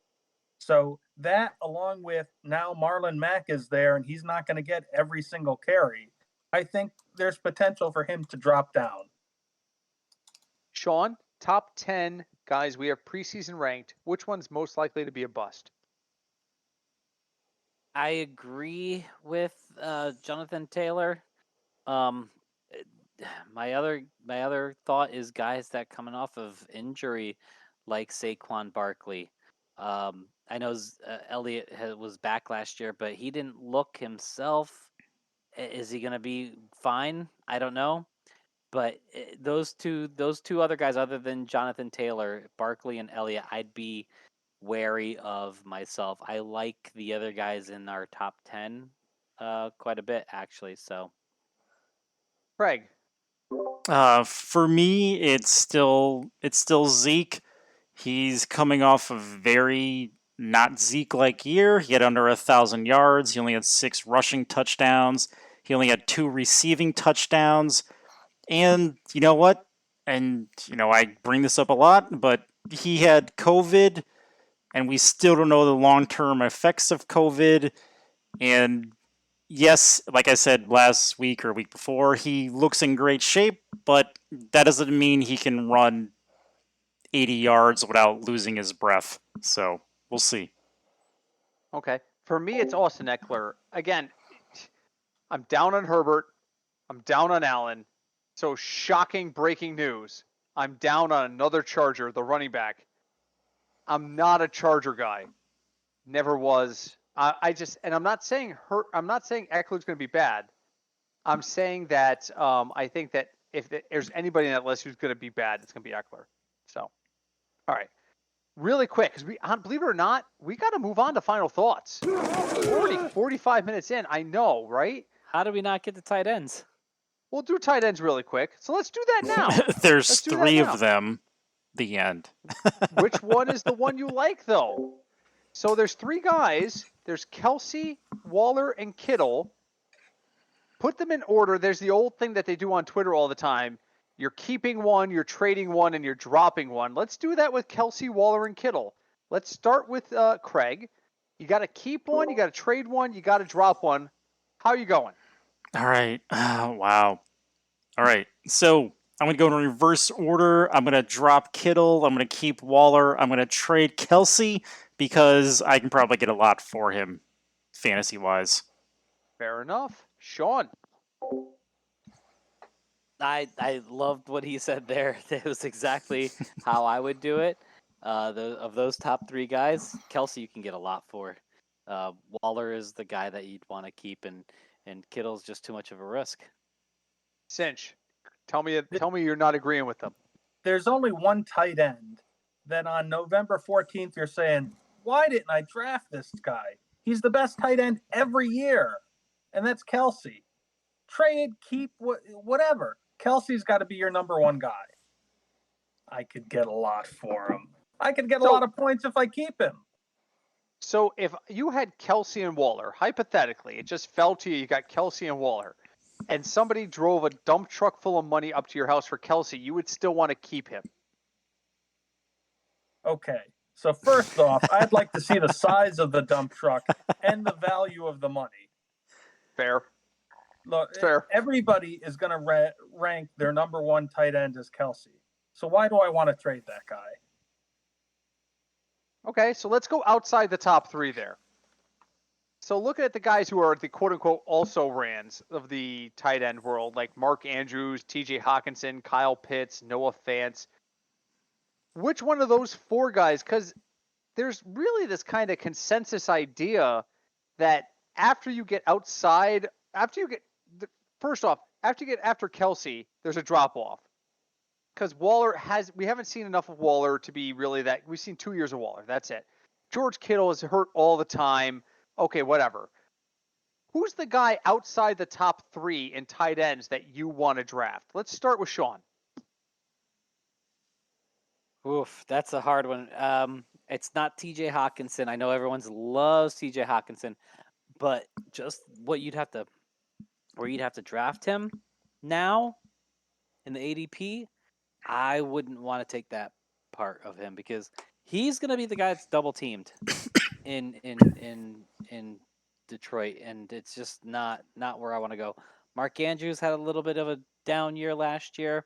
So that, along with now Marlon Mack is there and he's not going to get every single carry, I think there's potential for him to drop down. Sean, top 10 guys we have preseason ranked. Which one's most likely to be a bust? I agree with Jonathan Taylor. My other thought is guys that coming off of injury, like Saquon Barkley. I know Elliott was back last year, but he didn't look himself. Is he going to be fine? I don't know. But those two other guys, other than Jonathan Taylor, Barkley and Elliott, I'd be wary of myself. I like the other guys in our top 10 quite a bit, actually. So, Craig. For me, it's still Zeke. He's coming off a very not Zeke-like year. He had under 1,000 yards. He only had 6 rushing touchdowns. He only had 2 receiving touchdowns. And you know what? And I bring this up a lot, but he had COVID, and we still don't know the long-term effects of COVID. And yes, like I said last week or week before, he looks in great shape, but that doesn't mean he can run 80 yards without losing his breath. So we'll see. Okay. For me, it's Austin Eckler. Again, I'm down on Herbert. I'm down on Allen. So shocking breaking news. I'm down on another Charger, the running back. I'm not a Charger guy. Never was. And I'm not saying Eckler's going to be bad. I'm saying that I think that if there's anybody in that list who's going to be bad, it's going to be Eckler. So, all right. Really quick, because believe it or not, we got to move on to final thoughts. We're already 45 minutes in. I know, right? How did we not get to tight ends? We'll do tight ends really quick. So let's do that now. There's Let's do that 3 now. of them. The end. Which one is the one you like, though? So there's 3 guys. There's Kelsey, Waller, and Kittle. Put them in order. There's the old thing that they do on Twitter all the time. You're keeping one, you're trading one, and you're dropping one. Let's do that with Kelsey, Waller, and Kittle. Let's start with Craig. You got to keep one, you got to trade one, you got to drop one. How are you going? All right. Wow. All right. So I'm going to go in reverse order. I'm going to drop Kittle. I'm going to keep Waller. I'm going to trade Kelsey because I can probably get a lot for him fantasy wise. Fair enough. Sean. I loved what he said there. That was exactly how I would do it. Of those top 3 guys, Kelsey you can get a lot for. Waller is the guy that you'd want to keep, and Kittle's just too much of a risk. Cinch. Tell me you're not agreeing with them. There's only one tight end that on November 14th you're saying, why didn't I draft this guy? He's the best tight end every year, and that's Kelsey. Trade, keep, whatever. Kelsey's got to be your number 1 guy. I could get a lot for him. I could get a lot of points if I keep him. So if you had Kelsey and Waller, hypothetically, it just fell to you, you got Kelsey and Waller, and somebody drove a dump truck full of money up to your house for Kelsey, you would still want to keep him. Okay. So first off, I'd like to see the size of the dump truck and the value of the money. Fair. Look, Fair. Everybody is going to rank their number 1 tight end as Kelsey. So why do I want to trade that guy? Okay, so let's go outside the top 3 there. So looking at the guys who are the quote-unquote also-rans of the tight end world, like Mark Andrews, T.J. Hawkinson, Kyle Pitts, Noah Fant, which one of those 4 guys, because there's really this kind of consensus idea that after you get after Kelsey, there's a drop-off. Because we haven't seen enough of Waller to be really that. We've seen 2 years of Waller. That's it. George Kittle is hurt all the time. Okay, whatever. Who's the guy outside the top 3 in tight ends that you want to draft? Let's start with Sean. Oof, that's a hard one. It's not T.J. Hawkinson. I know everyone loves T.J. Hawkinson, but just where you'd have to draft him now in the ADP, I wouldn't want to take that part of him because he's going to be the guy that's double teamed in Detroit, and it's just not where I want to go. Mark Andrews had a little bit of a down year last year.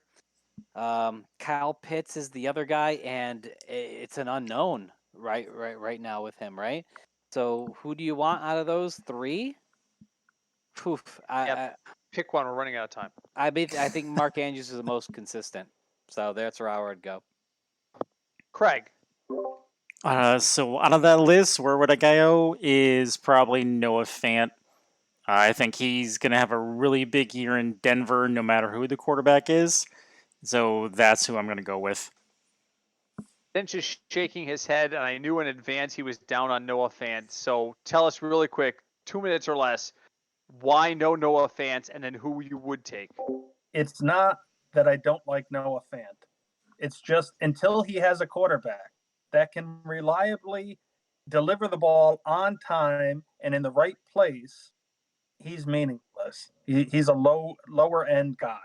Kyle Pitts is the other guy, and it's an unknown right now with him, right? So who do you want out of those 3? Poof, Pick one. We're running out of time. I think Mark Andrews is the most consistent, so that's where I would go. Craig. So out of that list, where would I go? Is probably Noah Fant. I think he's going to have a really big year in Denver, no matter who the quarterback is. So that's who I'm going to go with. Finch is shaking his head, and I knew in advance he was down on Noah Fant. So tell us really quick, 2 minutes or less, why no Noah Fant, and then who you would take. It's not that I don't like Noah Fant. It's just until he has a quarterback that can reliably deliver the ball on time and in the right place, he's meaningless. He's a lower end guy.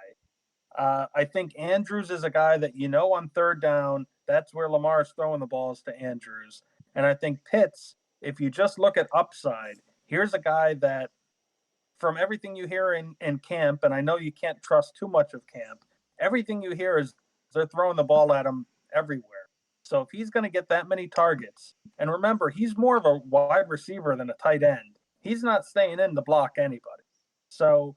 I think Andrews is a guy that, on 3rd down, that's where Lamar's throwing the balls to Andrews. And I think Pitts, if you just look at upside, here's a guy that from everything you hear in camp, and I know you can't trust too much of camp, everything you hear is they're throwing the ball at him everywhere. So if he's going to get that many targets, and remember, he's more of a wide receiver than a tight end. He's not staying in to block anybody. So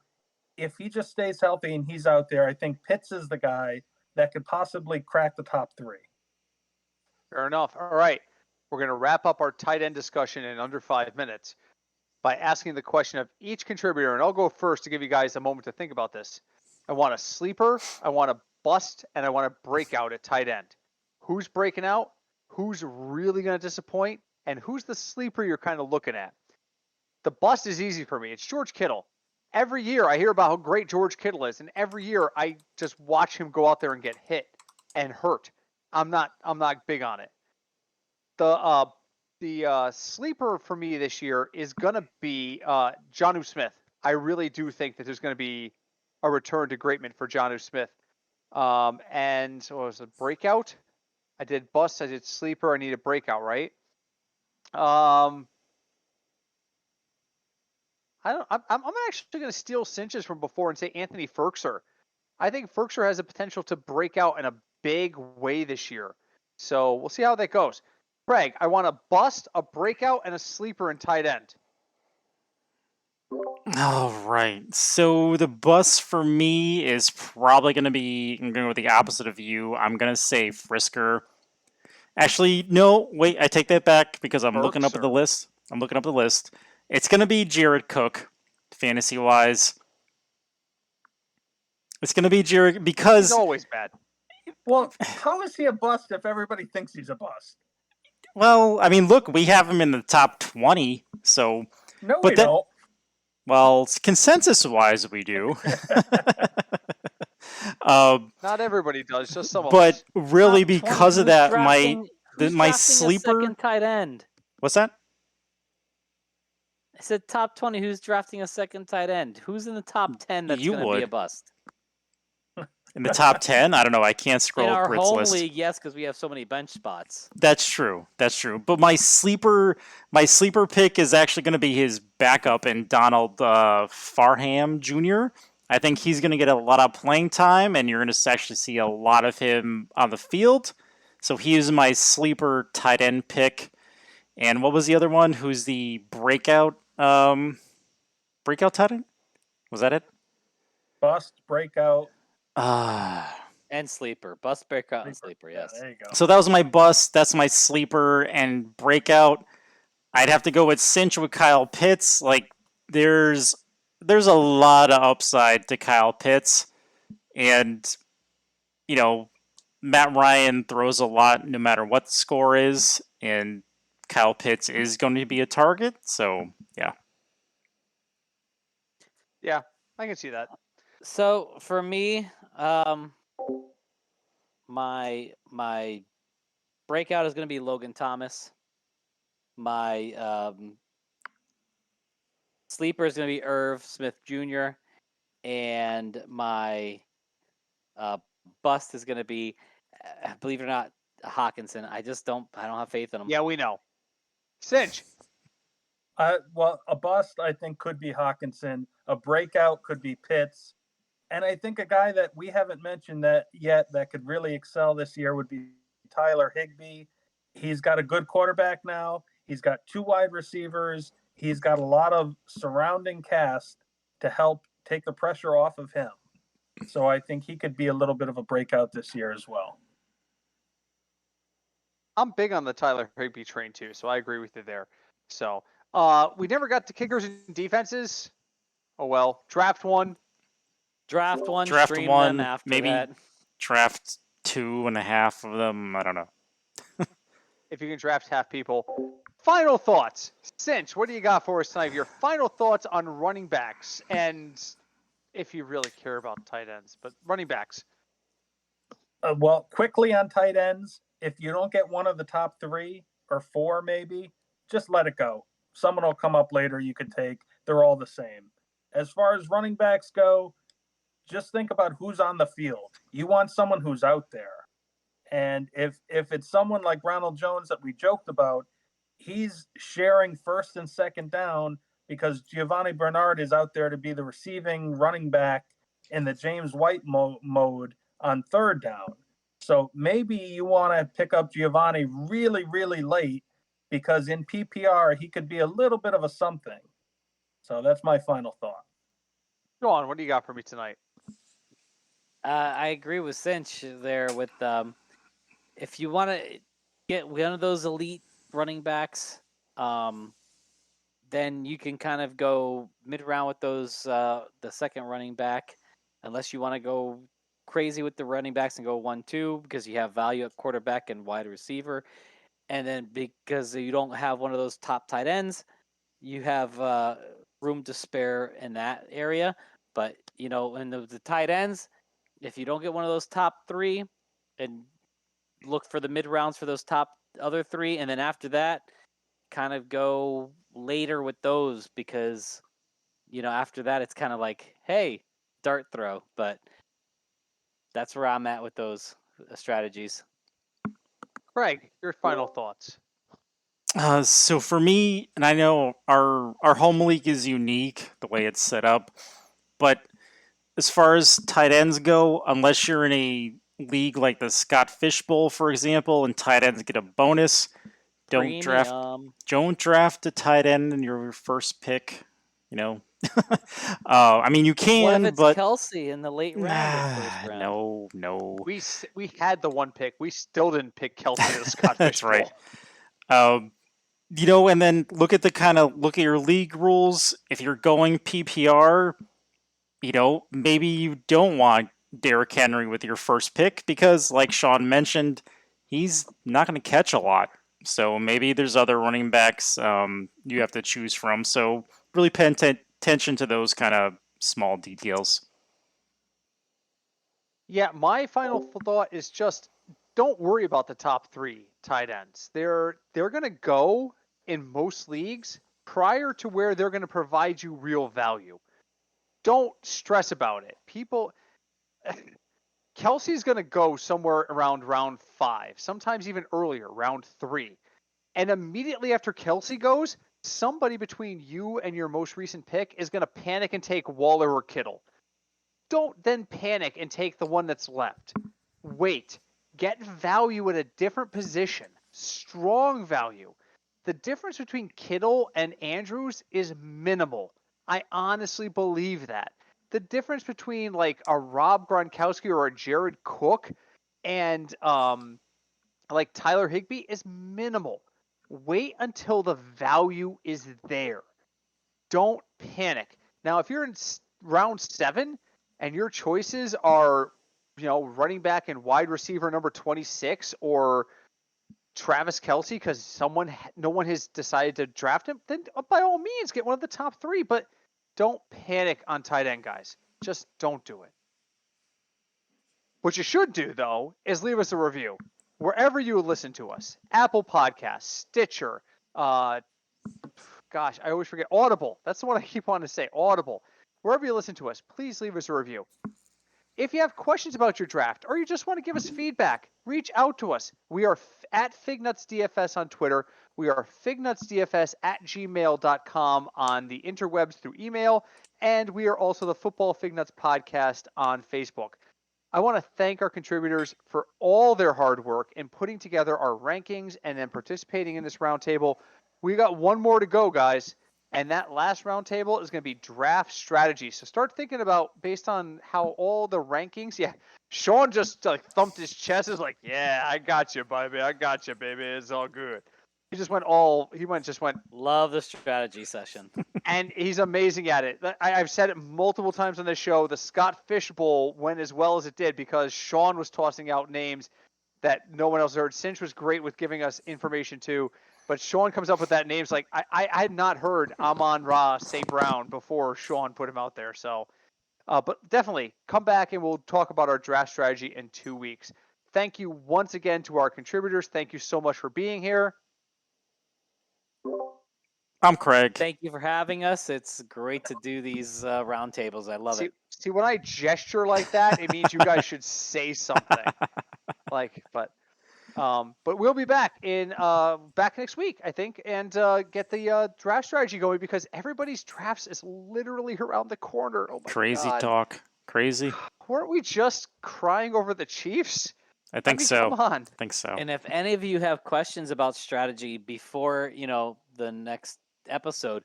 if he just stays healthy and he's out there, I think Pitts is the guy that could possibly crack the top 3. Fair enough. All right. We're going to wrap up our tight end discussion in under 5 minutes. by asking the question of each contributor, and I'll go first to give you guys a moment to think about this. I want a sleeper, I want a bust, and I want a breakout at tight end. Who's breaking out? Who's really going to disappoint? And who's the sleeper you're kind of looking at? The bust is easy for me. It's George Kittle. Every year I hear about how great George Kittle is, and every year I just watch him go out there and get hit and hurt. I'm not big on it. The sleeper for me this year is gonna be Jonnu Smith. I really do think that there's gonna be a return to greatment for Jonnu Smith. And what was it, breakout? I did bust. I did sleeper. I need a breakout, right? I'm actually going to steal cinches from before and say Anthony Ferkser. I think Ferkser has the potential to break out in a big way this year. So we'll see how that goes. Craig, I want a bust, a breakout, and a sleeper in tight end. All right. So the bust for me is probably going to be, I'm going to go with the opposite of you. I'm going to say Frisker. Actually, no, wait, I take that back because I'm looking up at the list. It's going to be Jared Cook, fantasy-wise. It's going to be Jared because... He's always bad. Well, how is he a bust if everybody thinks he's a bust? Well, I mean, look, we have him in the top 20, so... No, we don't. Well, consensus-wise, we do. Not everybody does, just some of us. But really, because of that, my sleeper... second tight end? What's that? I said top 20. Who's drafting a second tight end? Who's in the top 10 that's going to be a bust? In the top 10? I don't know. I can't scroll in up our Brit's home list. league, yes, because we have so many bench spots. That's true. But my sleeper pick is actually going to be his backup in Donald Farham Jr. I think he's going to get a lot of playing time, and you're going to actually see a lot of him on the field. So he is my sleeper tight end pick. And what was the other one? Who's the breakout tight end? Was that it? Bust, breakout. And sleeper. Bust, breakout, and sleeper, yes. Yeah, there you go. So that was my bust. That's my sleeper and breakout. I'd have to go with cinch with Kyle Pitts. Like, there's a lot of upside to Kyle Pitts. And, you know, Matt Ryan throws a lot no matter what the score is. And Kyle Pitts is going to be a target. So, yeah. Yeah, I can see that. So, for me, my breakout is going to be Logan Thomas. My sleeper is going to be Irv Smith Jr. And my bust is going to be, believe it or not, Hawkinson. I don't have faith in him. Yeah, we know. Cinch. Well, a bust, I think, could be Hawkinson. A breakout could be Pitts. And I think a guy that we haven't mentioned that yet that could really excel this year would be Tyler Higbee. He's got a good quarterback now. He's got 2 wide receivers. He's got a lot of surrounding cast to help take the pressure off of him. So I think he could be a little bit of a breakout this year as well. I'm big on the Tyler Higbee train too, so I agree with you there. So we never got to kickers and defenses. Oh well. Draft one, stream them after maybe that. Draft 2.5 of them. I don't know. if you can draft half people. Final thoughts. Cinch, what do you got for us tonight? Your final thoughts on running backs, and if you really care about tight ends, but running backs. Well, quickly on tight ends, if you don't get one of the top 3 or 4 maybe, just let it go. Someone will come up later you can take. They're all the same. As far as running backs go, just think about who's on the field. You want someone who's out there. And if it's someone like Ronald Jones that we joked about, he's sharing first and second down because Giovanni Bernard is out there to be the receiving running back in the James White mode on third down. So maybe you want to pick up Giovanni really, really late because in PPR, he could be a little bit of a something. So that's my final thought. Go on. What do you got for me tonight? I agree with Cinch there with if you want to get one of those elite running backs, then you can kind of go mid-round with those the second running back, unless you want to go crazy with the running backs and go 1-2 because you have value at quarterback and wide receiver, and then because you don't have one of those top tight ends, you have room to spare in that area. But in the tight ends, if you don't get one of those top three, and look for the mid rounds for those top other three, and then after that, kind of go later with those because after that it's kind of like, hey, dart throw. But that's where I'm at with those strategies. Craig, your final thoughts. So for me, and I know our home league is unique the way it's set up, but as far as tight ends go, unless you're in a league like the Scott Fish Bowl, for example, and tight ends get a bonus, don't draft a tight end in your first pick. I mean, you can, what if it's but Kelsey in the late round or first round? No. We had the one pick. We still didn't pick Kelsey to the Scott Fish That's right. Bowl. And then look at your league rules. If you're going PPR, maybe you don't want Derrick Henry with your first pick because, like Sean mentioned, he's not going to catch a lot. So maybe there's other running backs you have to choose from. So really pay attention to those kind of small details. Yeah, my final thought is just don't worry about the top three tight ends. They're going to go in most leagues prior to where they're going to provide you real value. Don't stress about it. Kelsey's going to go somewhere around round 5, sometimes even earlier, round 3. And immediately after Kelsey goes, somebody between you and your most recent pick is going to panic and take Waller or Kittle. Don't then panic and take the one that's left. Wait. Get value at a different position. Strong value. The difference between Kittle and Andrews is minimal. I honestly believe that. The difference between like a Rob Gronkowski or a Jared Cook and like Tyler Higbee is minimal. Wait until the value is there. Don't panic. Now, if you're in round 7 and your choices are, running back and wide receiver number 26 or Travis Kelce because no one has decided to draft him, then by all means get one of the top 3. But don't panic on tight end, guys. Just don't do it. What you should do, though, is leave us a review. Wherever you listen to us, Apple Podcasts, Stitcher, gosh, I always forget, Audible. That's the one I keep wanting to say, Audible. Wherever you listen to us, please leave us a review. If you have questions about your draft or you just want to give us feedback, reach out to us. We are at FignutsDFS on Twitter. We are FignutsDFS@gmail.com on the interwebs through email. And we are also the Football Fignuts Podcast on Facebook. I want to thank our contributors for all their hard work in putting together our rankings and then participating in this roundtable. We got one more to go, guys. And that last roundtable is going to be draft strategy. So start thinking about, based on how all the rankings. Yeah, Sean just thumped his chest. Is like, yeah, I got you, baby. I got you, baby. It's all good. He just went. Love the strategy session. And he's amazing at it. I've said it multiple times on the show. The Scott Fish Bowl went as well as it did because Sean was tossing out names that no one else heard. Cinch was great with giving us information too. But Sean comes up with that names like I had not heard Amon-Ra St. Brown before Sean put him out there. So, but definitely come back and we'll talk about our draft strategy in 2 weeks. Thank you once again to our contributors. Thank you so much for being here. I'm Craig. Thank you for having us. It's great to do these roundtables. I love it. See, when I gesture like that, it means you guys should say something. But we'll be back back next week, I think, and get the draft strategy going because everybody's drafts is literally around the corner. Oh my Crazy God. talk. Crazy. Weren't we just crying over the Chiefs? I mean, so. Come on. I think so. And if any of you have questions about strategy before the next episode,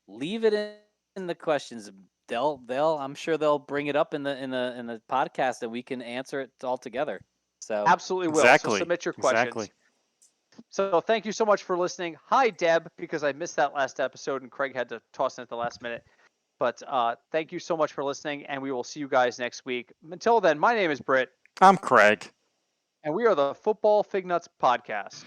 leave it in the questions. I'm sure they'll bring it up in the podcast and we can answer it all together. So absolutely will. Exactly. So submit your questions. Exactly. So thank you so much for listening. Hi, Deb, because I missed that last episode and Craig had to toss in at the last minute. But thank you so much for listening, and we will see you guys next week. Until then, my name is Britt, I'm Craig. and we are the Football Fignuts Podcast.